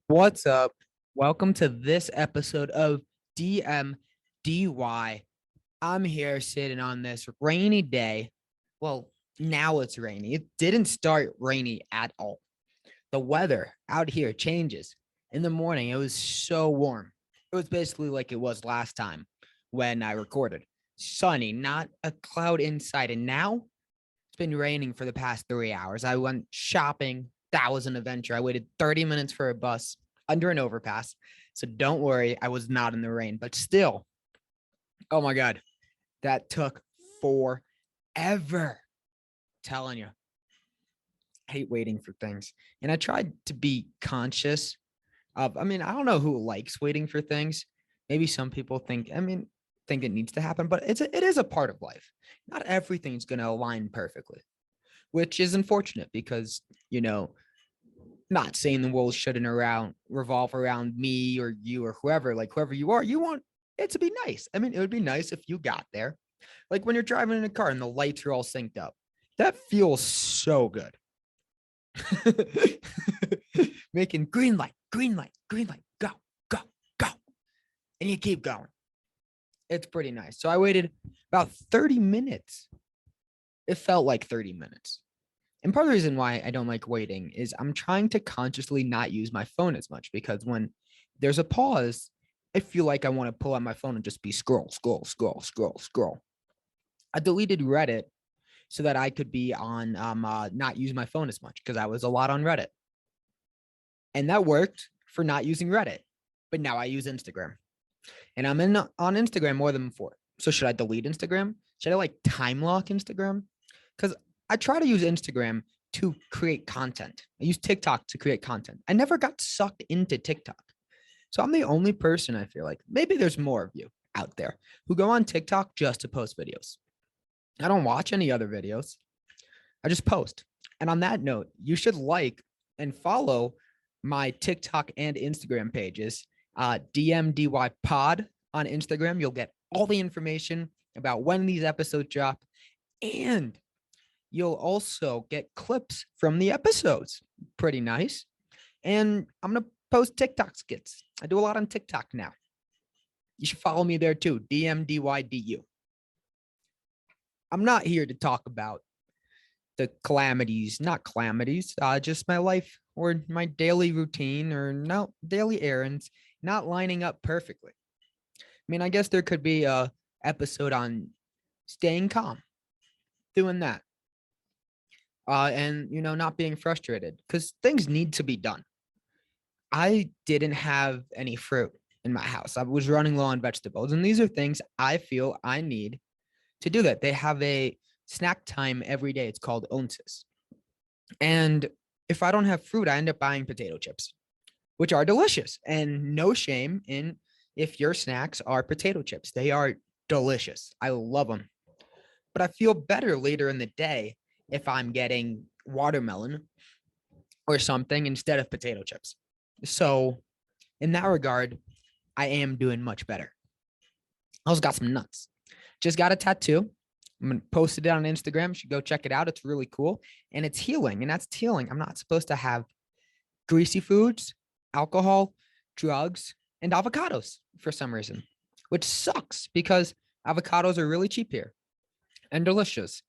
What's up? Welcome to this episode of DMDY. I'm here sitting on this rainy day. Well, now it's rainy. It didn't start rainy at all. The weather out here changes. In the morning, it was so warm. It was basically like it was last time when I recorded. Sunny, not a cloud inside. And now it's been raining for the past 3 hours. I went shopping. That was an adventure. I waited 30 minutes for a bus under an overpass. So don't worry, I was not in the rain, but still, oh my God, that took forever. Telling you, I hate waiting for things. And I tried to be conscious of, I don't know who likes waiting for things. Maybe some people think it needs to happen, but it is a part of life. Not everything's going to align perfectly, which is unfortunate because, not saying the world shouldn't revolve around me or you or whoever, like whoever you are, you want it to be nice. It would be nice if you got there. Like when you're driving in a car and the lights are all synced up. That feels so good. Making green light, green light, green light, go, go, go. And you keep going. It's pretty nice. So I waited about 30 minutes. It felt like 30 minutes. And part of the reason why I don't like waiting is I'm trying to consciously not use my phone as much because when there's a pause, I feel like I want to pull out my phone and just be scroll, scroll, scroll, scroll, scroll. I deleted Reddit so that I could be on not use my phone as much because I was a lot on Reddit. And that worked for not using Reddit. But now I use Instagram. And I'm on Instagram more than before. So should I delete Instagram? Should I like time lock Instagram? Because I try to use Instagram to create content. I use TikTok to create content. I never got sucked into TikTok. So I'm the only person I feel like, maybe there's more of you out there who go on TikTok just to post videos. I don't watch any other videos. I just post. And on that note, you should like and follow my TikTok and Instagram pages. DMDY pod on Instagram. You'll get all the information about when these episodes drop. And you'll also get clips from the episodes. Pretty nice. And I'm going to post TikTok skits. I do a lot on TikTok now. You should follow me there too. DMDYDU. I'm not here to talk about the calamities, not calamities, just my life or my daily routine or no daily errands not lining up perfectly. I guess there could be a episode on staying calm, doing that. And not being frustrated because things need to be done. I didn't have any fruit in my house. I was running low on vegetables, and these are things I feel I need to do that. They have a snack time every day. It's called onces. And if I don't have fruit, I end up buying potato chips, which are delicious and no shame in if your snacks are potato chips. They are delicious. I love them. But I feel better later in the day if I'm getting watermelon or something instead of potato chips. So in that regard, I am doing much better. I also got some nuts. Just got a tattoo. I'm going to post it on Instagram. You should go check it out. It's really cool. And it's healing. And that's healing. I'm not supposed to have greasy foods, alcohol, drugs, and avocados for some reason, which sucks because avocados are really cheap here and delicious.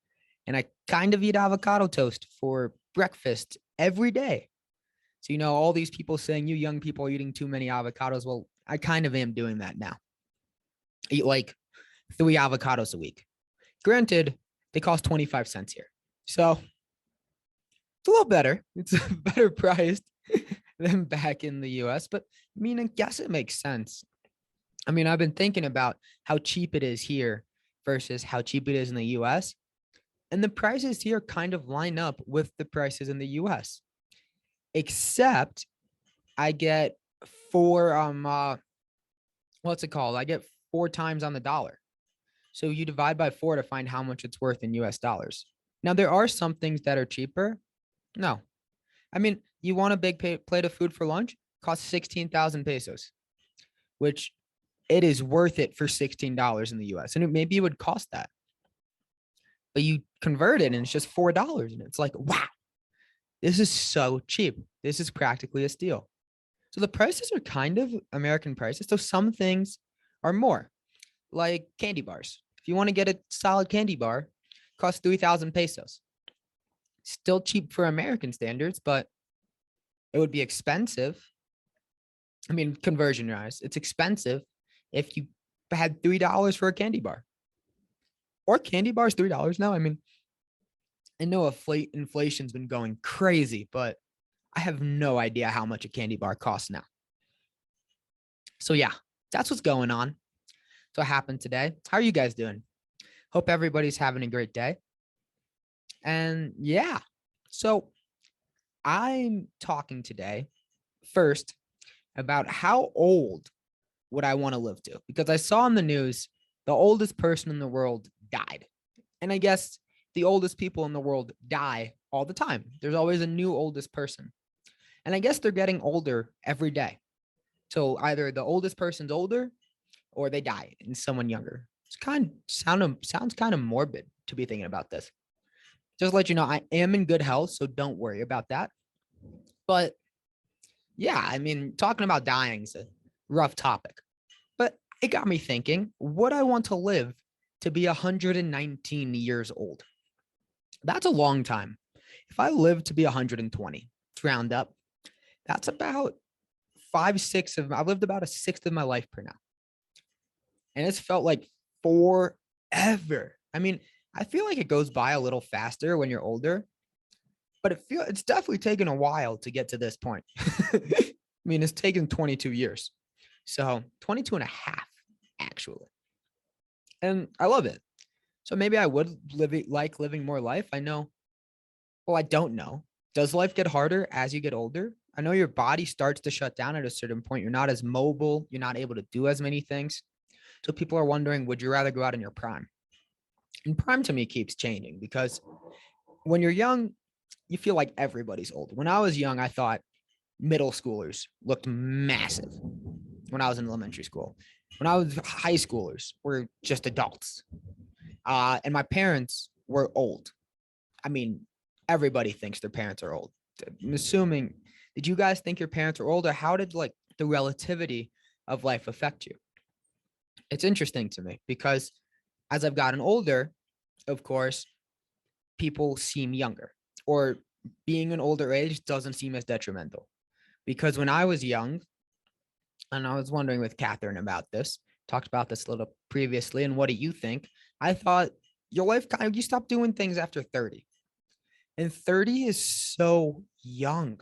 And I kind of eat avocado toast for breakfast every day. So, all these people saying you young people are eating too many avocados. Well, I kind of am doing that now. I eat like 3 avocados a week. Granted, they cost 25 cents here. So it's a little better. It's better priced than back in the US. But I guess it makes sense. I've been thinking about how cheap it is here versus how cheap it is in the US. And the prices here kind of line up with the prices in the US. Except I get 4 what's it called? I get 4 times on the dollar. So you divide by 4 to find how much it's worth in US dollars. Now there are some things that are cheaper. No. You want a big plate of food for lunch? Costs 16,000 pesos, which it is worth it for $16 in the US. And maybe it would cost that. But you convert it and it's just $4. And it's like, wow, this is so cheap. This is practically a steal. So the prices are kind of American prices. So some things are more, like candy bars. If you want to get a solid candy bar, it costs 3,000 pesos. Still cheap for American standards, but it would be expensive. I mean, conversion wise, it's expensive if you had $3 for a candy bar. Or candy bars $3 now. I mean, I know inflation's been going crazy, but I have no idea how much a candy bar costs now. So yeah, that's what's going on. That's what happened today. How are you guys doing? Hope everybody's having a great day. And yeah, so I'm talking today first about how old would I want to live to, because I saw in the news the oldest person in the world died. And I guess the oldest people in the world die all the time. There's always a new oldest person. And I guess they're getting older every day. So either the oldest person's older or they die and someone younger. It's sounds kind of morbid to be thinking about this. Just to let you know, I am in good health, so don't worry about that. But yeah, I mean, talking about dying is a rough topic. But it got me thinking, would I want to live to be 119 years old? That's a long time. If I live to be 120, to round up, that's about I've lived about a sixth of my life per now. And it's felt like forever. I mean, I feel like it goes by a little faster when you're older, but it's definitely taken a while to get to this point. I mean, it's taken 22 years. So 22 and a half, actually. And I love it. So maybe I would like living more life. I know. Well, I don't know. Does life get harder as you get older? I know your body starts to shut down at a certain point. You're not as mobile. You're not able to do as many things. So people are wondering, would you rather go out in your prime? And prime to me keeps changing because when you're young, you feel like everybody's old. When I was young, I thought middle schoolers looked massive when I was in elementary school. When I was high schoolers, were just adults. And my parents were old. I mean, everybody thinks their parents are old. I'm assuming, did you guys think your parents were old, or how did like the relativity of life affect you? It's interesting to me because as I've gotten older, of course, people seem younger, or being an older age doesn't seem as detrimental. Because when I was young, and I was wondering with Catherine about this, talked about this a little previously, and what do you think? I thought your life you stop doing things after 30. And 30 is so young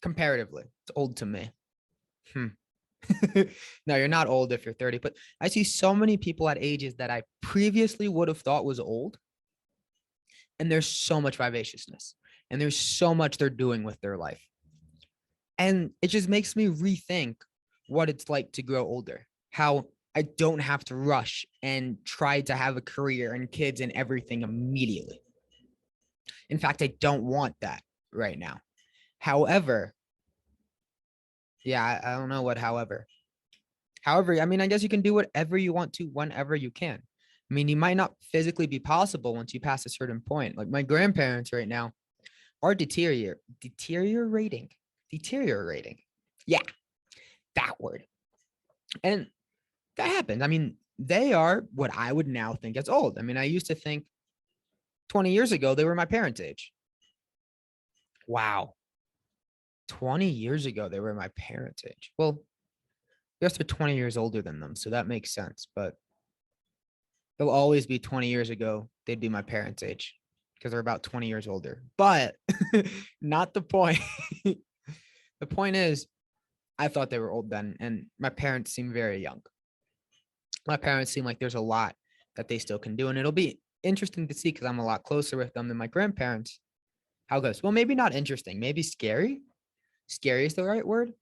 comparatively. It's old to me. No, you're not old if you're 30, but I see so many people at ages that I previously would have thought was old. And there's so much vivaciousness and there's so much they're doing with their life. And it just makes me rethink what it's like to grow older, how I don't have to rush and try to have a career and kids and everything immediately. In fact, I don't want that right now. However, yeah, I don't know what however. However, I mean, I guess you can do whatever you want to whenever you can. I mean, you might not physically be possible once you pass a certain point. Like my grandparents right now are deteriorating. Yeah, that word. And that happens. I mean, they are what I would now think as old. I mean, I used to think 20 years ago, they were my parents' age. Wow. 20 years ago, they were my parents' age. Well, I guess they're 20 years older than them, so that makes sense. But they'll always be 20 years ago. They'd be my parents' age because they're about 20 years older. But not the point. The point is, I thought they were old then, and my parents seem very young. My parents seem like there's a lot that they still can do, and it'll be interesting to see because I'm a lot closer with them than my grandparents. How it goes? Well, maybe not interesting, maybe scary. Scary is the right word.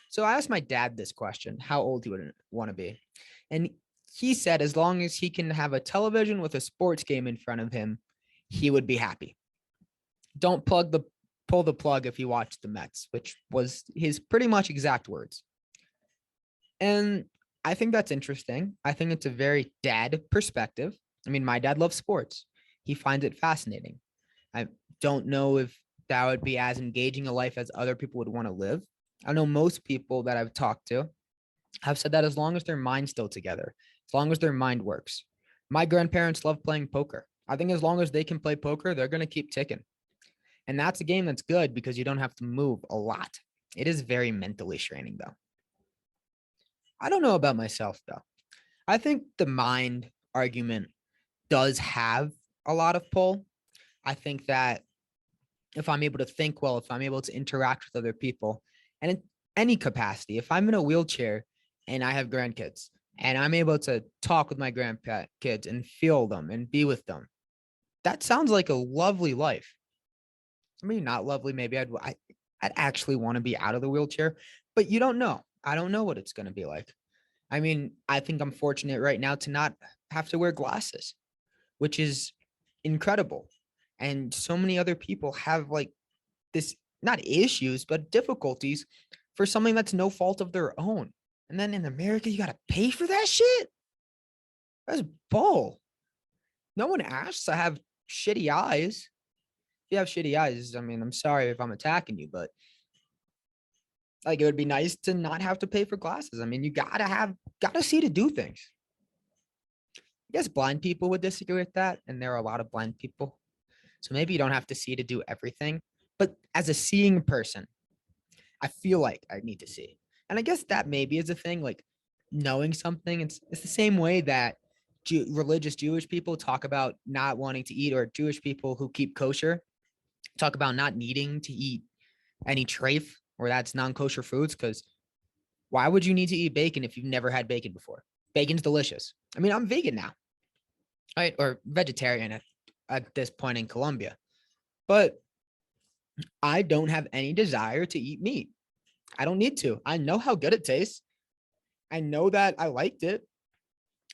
So I asked my dad this question, how old he would want to be. And he said as long as he can have a television with a sports game in front of him, he would be happy. Don't pull the plug if he watched the Mets, which was his pretty much exact words. And I think that's interesting. I think it's a very dad perspective. I mean, my dad loves sports. He finds it fascinating. I don't know if that would be as engaging a life as other people would want to live. I know most people that I've talked to have said that as long as their mind's still together, as long as their mind works. My grandparents love playing poker. I think as long as they can play poker, they're going to keep ticking. And that's a game that's good because you don't have to move a lot. It is very mentally straining, though. I don't know about myself, though. I think the mind argument does have a lot of pull. I think that if I'm able to think well, if I'm able to interact with other people, and in any capacity, if I'm in a wheelchair and I have grandkids and I'm able to talk with my grandkids and feel them and be with them, that sounds like a lovely life. I mean, not lovely. Maybe I'd actually want to be out of the wheelchair, but you don't know. I don't know what it's going to be like. I mean, I think I'm fortunate right now to not have to wear glasses, which is incredible. And so many other people have like this, not issues, but difficulties for something that's no fault of their own. And then in America, you got to pay for that shit. That's bull. No one asks to have shitty eyes. If you have shitty eyes, I mean, I'm sorry if I'm attacking you, but like it would be nice to not have to pay for glasses. I mean, you gotta see to do things. I guess blind people would disagree with that, and there are a lot of blind people. So maybe you don't have to see to do everything. But as a seeing person, I feel like I need to see. And I guess that maybe is a thing, like knowing something. It's the same way that religious Jewish people talk about not wanting to eat, or Jewish people who keep kosher talk about not needing to eat any treif, or that's non-kosher foods, because why would you need to eat bacon if you've never had bacon before? Bacon's delicious. I mean, I'm vegan now, right? Or vegetarian at this point in Colombia. But I don't have any desire to eat meat. I don't need to. I know how good it tastes. I know that I liked it.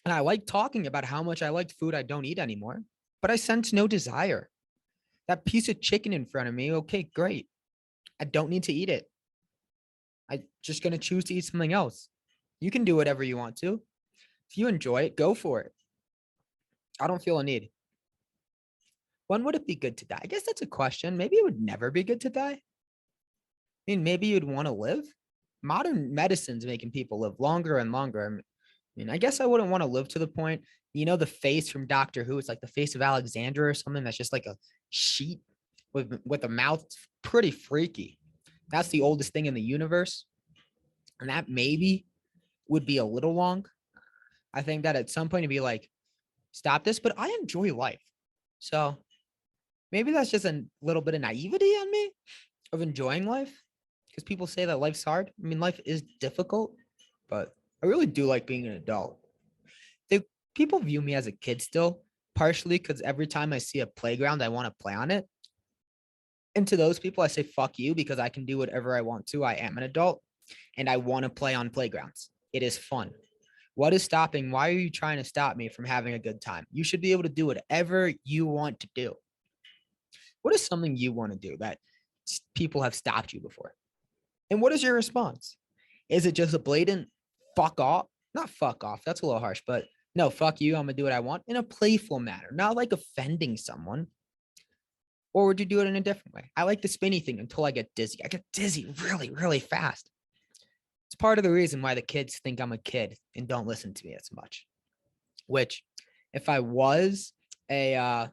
And I like talking about how much I liked food I don't eat anymore. But I sense no desire. That piece of chicken in front of me, okay, great. I don't need to eat it. I'm just going to choose to eat something else. You can do whatever you want to. If you enjoy it, go for it. I don't feel a need. When would it be good to die? I guess that's a question. Maybe it would never be good to die. I mean, maybe you'd want to live. Modern medicine's making people live longer and longer. I mean, I guess I wouldn't want to live to the point, the face from Doctor Who, it's like the face of Alexandra or something that's just like a sheet with a mouth. It's pretty freaky. That's the oldest thing in the universe. And that maybe would be a little long. I think that at some point it'd be like, stop this, but I enjoy life. So maybe that's just a little bit of naivety on me of enjoying life, because people say that life's hard. I mean, life is difficult, but I really do like being an adult. People view me as a kid still, partially because every time I see a playground, I want to play on it. And to those people, I say, fuck you, because I can do whatever I want to. I am an adult and I want to play on playgrounds. It is fun. What is stopping? Why are you trying to stop me from having a good time? You should be able to do whatever you want to do. What is something you want to do that people have stopped you before? And what is your response? Is it just a blatant fuck off? Not fuck off. That's a little harsh, but no, fuck you. I'm going to do what I want in a playful manner, not like offending someone. Or would you do it in a different way? I like the spinny thing until I get dizzy. I get dizzy really, really fast. It's part of the reason why the kids think I'm a kid and don't listen to me as much. Which, if I was a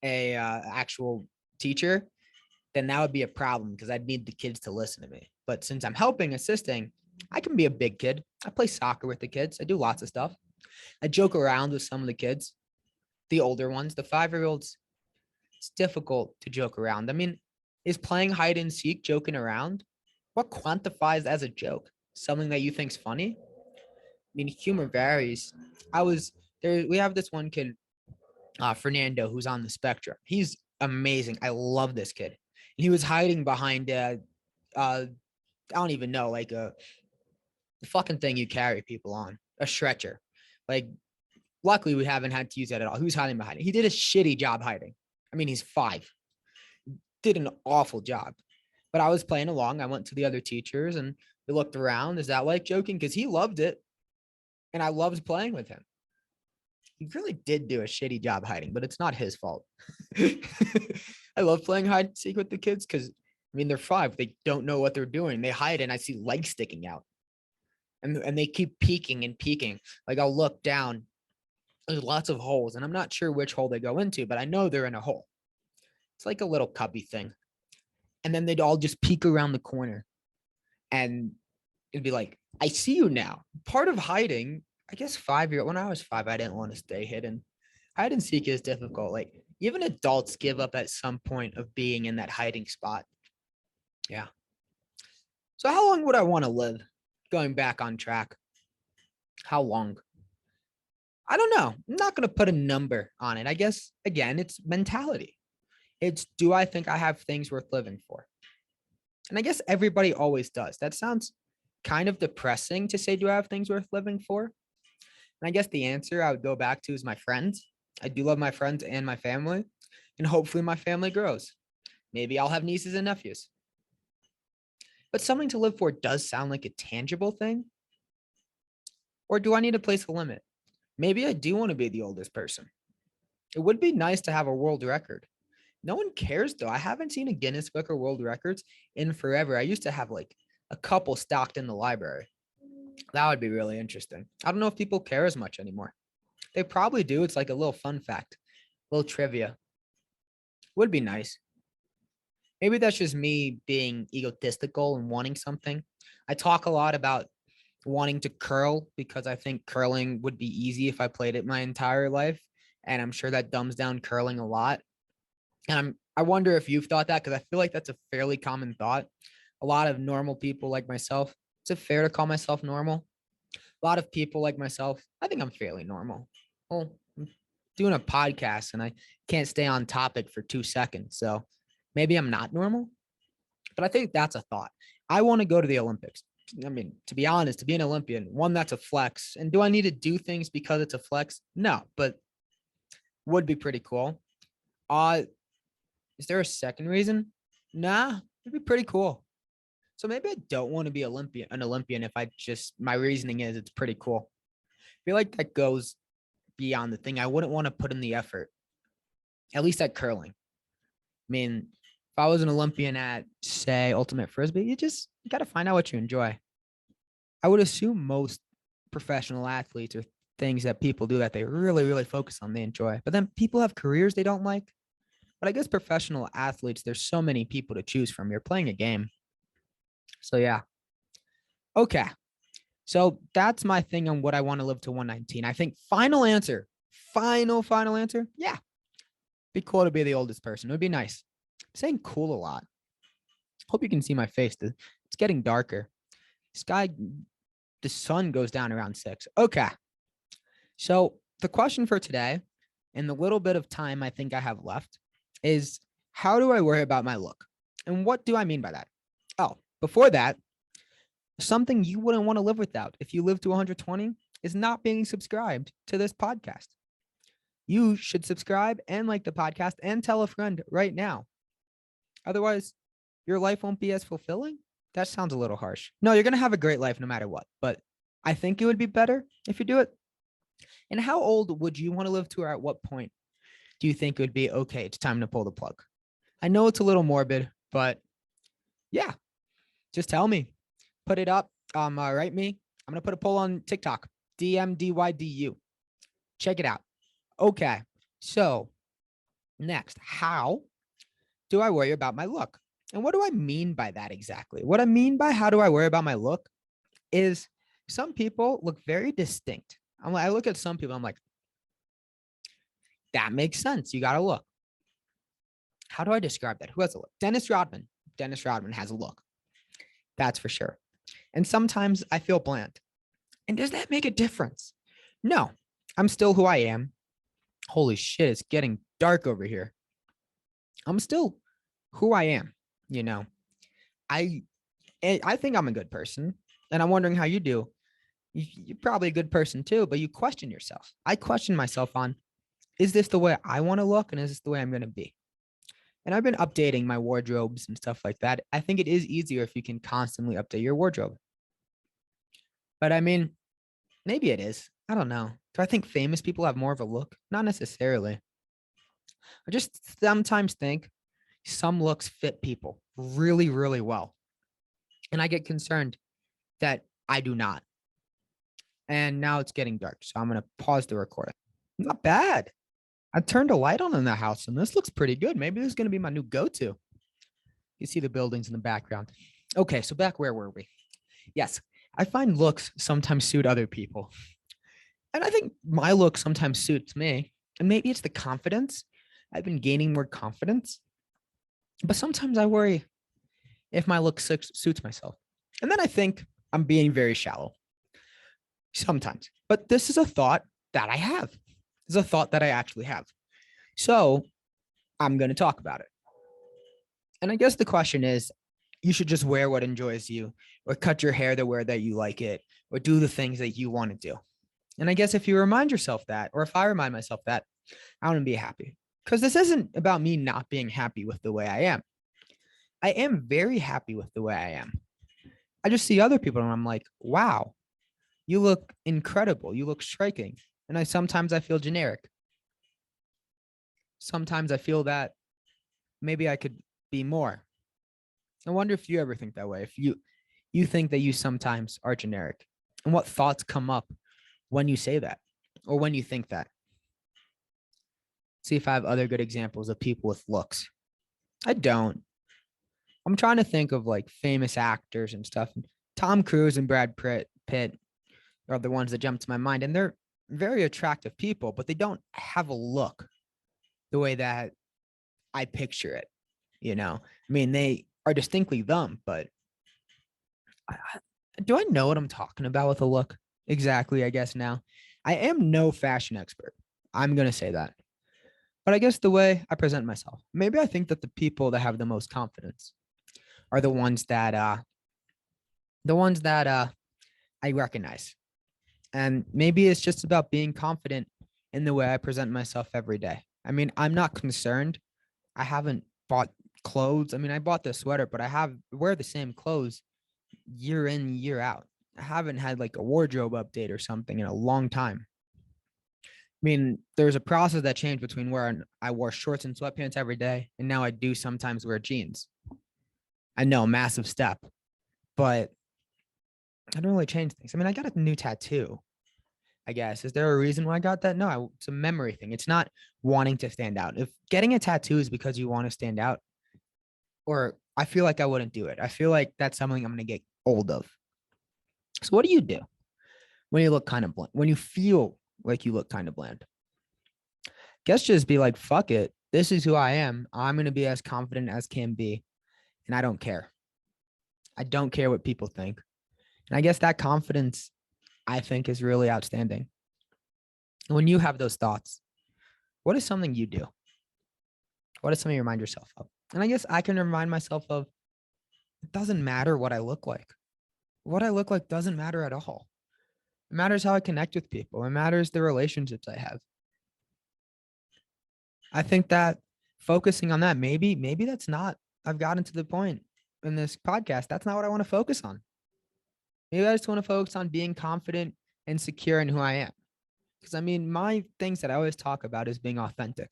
actual teacher, then that would be a problem, because I'd need the kids to listen to me. But since I'm helping, assisting, I can be a big kid. I play soccer with the kids. I do lots of stuff. I joke around with some of the kids, the older ones, the 5-year-olds. It's difficult to joke around. I mean, is playing hide and seek joking around? What quantifies as a joke? Something that you think's funny? I mean, humor varies. I was there. We have this one kid, Fernando, who's on the spectrum. He's amazing. I love this kid. And he was hiding behind I don't even know, like the fucking thing you carry people on, a stretcher. Like, luckily we haven't had to use that at all. He was hiding behind it. He did a shitty job hiding. I mean, he's 5. Did an awful job. But I was playing along. I went to the other teachers and we looked around. Is that like joking? Because he loved it. And I loved playing with him. He really did do a shitty job hiding, but it's not his fault. I love playing hide and seek with the kids because I mean, they're 5. They don't know what they're doing. They hide and I see legs sticking out. And they keep peeking and peeking. Like I'll look down. There's lots of holes, and I'm not sure which hole they go into, but I know they're in a hole. It's like a little cubby thing. And then they'd all just peek around the corner. And it'd be like, I see you now. Part of hiding, I guess 5 years, when I was 5, I didn't want to stay hidden. Hide and seek is difficult. Like even adults give up at some point of being in that hiding spot. Yeah. So how long would I want to live? Going back on track. How long? I don't know. I'm not going to put a number on it. I guess, again, it's mentality. It's, do I think I have things worth living for? And I guess everybody always does. That sounds kind of depressing to say, do I have things worth living for? And I guess the answer I would go back to is my friends. I do love my friends and my family, and hopefully my family grows. Maybe I'll have nieces and nephews. But something to live for does sound like a tangible thing. Or do I need to place a limit? Maybe I do want to be the oldest person. It would be nice to have a world record. No one cares though. I haven't seen a Guinness Book of World Records in forever. I used to have like a couple stocked in the library. That would be really interesting. I don't know if people care as much anymore. They probably do. It's like a little fun fact, a little trivia. Would be nice. Maybe that's just me being egotistical and wanting something. I talk a lot about wanting to curl because I think curling would be easy if I played it my entire life. And I'm sure that dumbs down curling a lot. And I wonder if you've thought that, because I feel like that's a fairly common thought. A lot of normal people like myself, is it fair to call myself normal? A lot of people like myself, I think I'm fairly normal. Well, I'm doing a podcast and I can't stay on topic for 2 seconds. So maybe I'm not normal, but I think that's a thought. I want to go to the Olympics. I mean, to be honest, to be an Olympian, one, that's a flex. And do I need to do things because it's a flex? No, but would be pretty cool. Is there a second reason? Nah, it'd be pretty cool. So maybe I don't want to be an Olympian if I just, my reasoning is it's pretty cool. I feel like that goes beyond the thing. I wouldn't want to put in the effort, at least at curling. I mean, if I was an Olympian at, say, Ultimate Frisbee, you got to find out what you enjoy. I would assume most professional athletes or things that people do that they really, really focus on, they enjoy. But then people have careers they don't like. But I guess professional athletes, there's so many people to choose from. You're playing a game. So yeah. Okay. So that's my thing on what I want to live to 119. I think final answer. Final answer. Yeah. Be cool to be the oldest person. It would be nice. I'm saying cool a lot. Hope you can see my face. It's getting darker. The sun goes down around 6. Okay. So the question for today, and the little bit of time I think I have left, is how do I worry about my look? And what do I mean by that? Oh, before that, something you wouldn't want to live without if you live to 120 is not being subscribed to this podcast. You should subscribe and like the podcast and tell a friend right now. Otherwise, your life won't be as fulfilling. That sounds a little harsh. No, you're going to have a great life no matter what, but I think it would be better if you do it. And how old would you want to live to, or at what point do you think it would be okay, it's time to pull the plug? I know it's a little morbid, but yeah, just tell me. Put it up. Write me. I'm going to put a poll on TikTok, DMDY. Check it out. Okay, so next, how do I worry about my look? And what do I mean by that exactly? What I mean by how do I worry about my look is some people look very distinct. I look at some people, I'm like, that makes sense. You got to look. How do I describe that? Who has a look? Dennis Rodman. Dennis Rodman has a look. That's for sure. And sometimes I feel bland. And does that make a difference? No, I'm still who I am. Holy shit, it's getting dark over here. I'm still who I am, you know. I think I'm a good person, and I'm wondering how you do. You're probably a good person too, but you question yourself. I question myself on, is this the way I want to look, and is this the way I'm going to be? And I've been updating my wardrobes and stuff like that. I think it is easier if you can constantly update your wardrobe. But I mean, maybe it is. I don't know. Do I think famous people have more of a look? Not necessarily. I just sometimes think some looks fit people really, really well. And I get concerned that I do not. And now it's getting dark. So I'm going to pause the recording. Not bad. I turned a light on in the house and this looks pretty good. Maybe this is going to be my new go-to. You see the buildings in the background. Okay, so back where were we? Yes, I find looks sometimes suit other people. And I think my look sometimes suits me. And maybe it's the confidence. I've been gaining more confidence. But sometimes I worry if my look suits myself. And then I think I'm being very shallow. Sometimes. But this is a thought that I have. This is a thought that I actually have. So I'm going to talk about it. And I guess the question is, you should just wear what enjoys you, or cut your hair the way that you like it, or do the things that you want to do. And I guess if you remind yourself that, or if I remind myself that, I want to be happy. Because this isn't about me not being happy with the way I am. I am very happy with the way I am. I just see other people and I'm like, wow, you look incredible. You look striking. And sometimes I feel generic. Sometimes I feel that maybe I could be more. I wonder if you ever think that way. If you think that you sometimes are generic, and what thoughts come up when you say that or when you think that. See if I have other good examples of people with looks. I don't. I'm trying to think of like famous actors and stuff. Tom Cruise and Brad Pitt are the ones that jump to my mind, and they're very attractive people, but they don't have a look the way that I picture it. You know, I mean, they are distinctly them, but do I know what I'm talking about with a look? Exactly, I guess now. I am no fashion expert. I'm going to say that. But I guess the way I present myself, maybe I think that the people that have the most confidence are the ones that I recognize. And maybe it's just about being confident in the way I present myself every day. I mean, I'm not concerned. I haven't bought clothes. I mean, I bought this sweater, but I wear the same clothes year in, year out. I haven't had like a wardrobe update or something in a long time. I mean, there's a process that changed between where I wore shorts and sweatpants every day, and now I do sometimes wear jeans. I know, massive step, but I don't really change things. I mean, I got a new tattoo, I guess. Is there a reason why I got that? No, it's a memory thing. It's not wanting to stand out. If getting a tattoo is because you want to stand out, or I feel like I wouldn't do it. I feel like that's something I'm going to get old of. So what do you do when you look kind of bland, when you feel like you look kind of bland? Guess just be like, fuck it. This is who I am. I'm going to be as confident as can be. And I don't care. I don't care what people think. And I guess that confidence, I think, is really outstanding. When you have those thoughts, what is something you do? What is something you remind yourself of? And I guess I can remind myself of, it doesn't matter what I look like. What I look like doesn't matter at all. It matters how I connect with people. It matters the relationships I have. I think that focusing on that, maybe that's not, I've gotten to the point in this podcast. That's not what I want to focus on. Maybe I just want to focus on being confident and secure in who I am. Because I mean, my things that I always talk about is being authentic.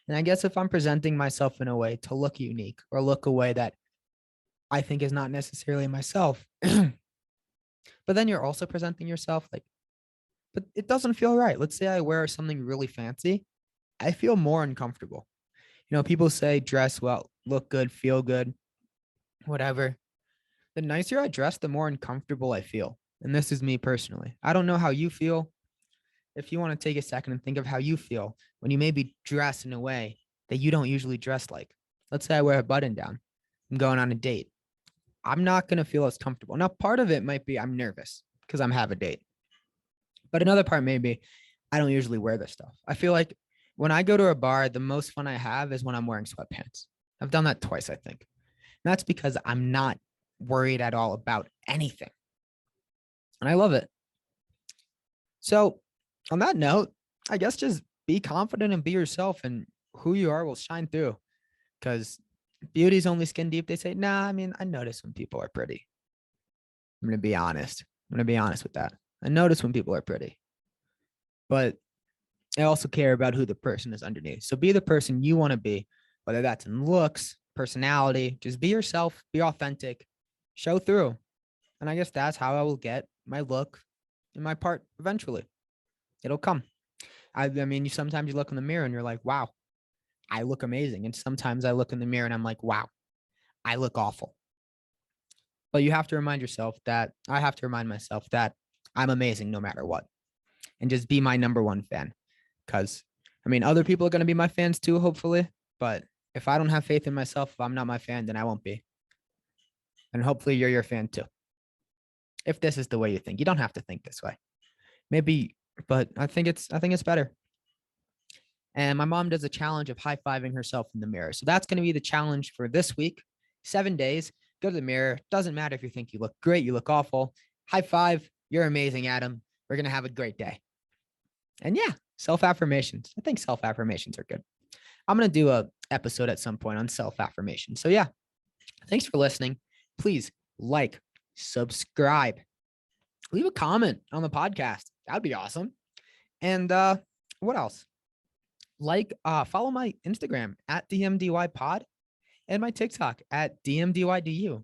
And I guess if I'm presenting myself in a way to look unique or look a way that I think is not necessarily myself, but then you're also presenting yourself like, but it doesn't feel right. Let's say I wear something really fancy. I feel more uncomfortable. You know, people say dress well, look good, feel good, whatever. The nicer I dress, the more uncomfortable I feel. And this is me personally. I don't know how you feel. If you want to take a second and think of how you feel when you maybe dress in a way that you don't usually dress like. Let's say I wear a button down. I'm going on a date. I'm not going to feel as comfortable. Now, part of it might be I'm nervous because I'm have a date. But another part may be I don't usually wear this stuff. I feel like when I go to a bar, the most fun I have is when I'm wearing sweatpants. I've done that twice, I think. And that's because I'm not worried at all about anything. And I love it. So on that note, I guess just be confident and be yourself, and who you are will shine through, because beauty's only skin deep. They say, nah, I mean, I notice when people are pretty. I'm going to be honest. I'm going to be honest with that. I notice when people are pretty, but I also care about who the person is underneath. So be the person you want to be, whether that's in looks, personality. Just be yourself, be authentic, show through. And I guess that's how I will get my look and my part eventually. It'll come. I mean, sometimes you look in the mirror and you're like, wow, I look amazing. And sometimes I look in the mirror and I'm like, wow, I look awful. But you have to remind yourself that I have to remind myself that I'm amazing no matter what. And just be my number one fan. Because, I mean, other people are going to be my fans too, hopefully. But if I don't have faith in myself, if I'm not my fan, then I won't be. And hopefully you're your fan too. If this is the way you think, you don't have to think this way. Maybe, but I think it's better. And my mom does a challenge of high-fiving herself in the mirror. So that's going to be the challenge for this week. 7 days. Go to the mirror. Doesn't matter if you think you look great, you look awful. High five. You're amazing, Adam. We're going to have a great day. And yeah, self-affirmations. I think self-affirmations are good. I'm going to do a episode at some point on self-affirmation. So yeah, thanks for listening. Please like, subscribe, leave a comment on the podcast. That'd be awesome. And what else? Follow my Instagram at DMDY pod and my TikTok at DMDYDU.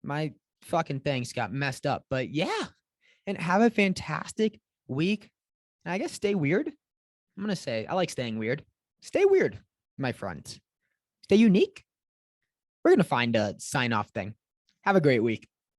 My fucking things got messed up, but yeah. And have a fantastic week. And I guess stay weird. I'm going to say, I like staying weird. Stay weird, my friends. Stay unique. We're going to find a sign off thing. Have a great week.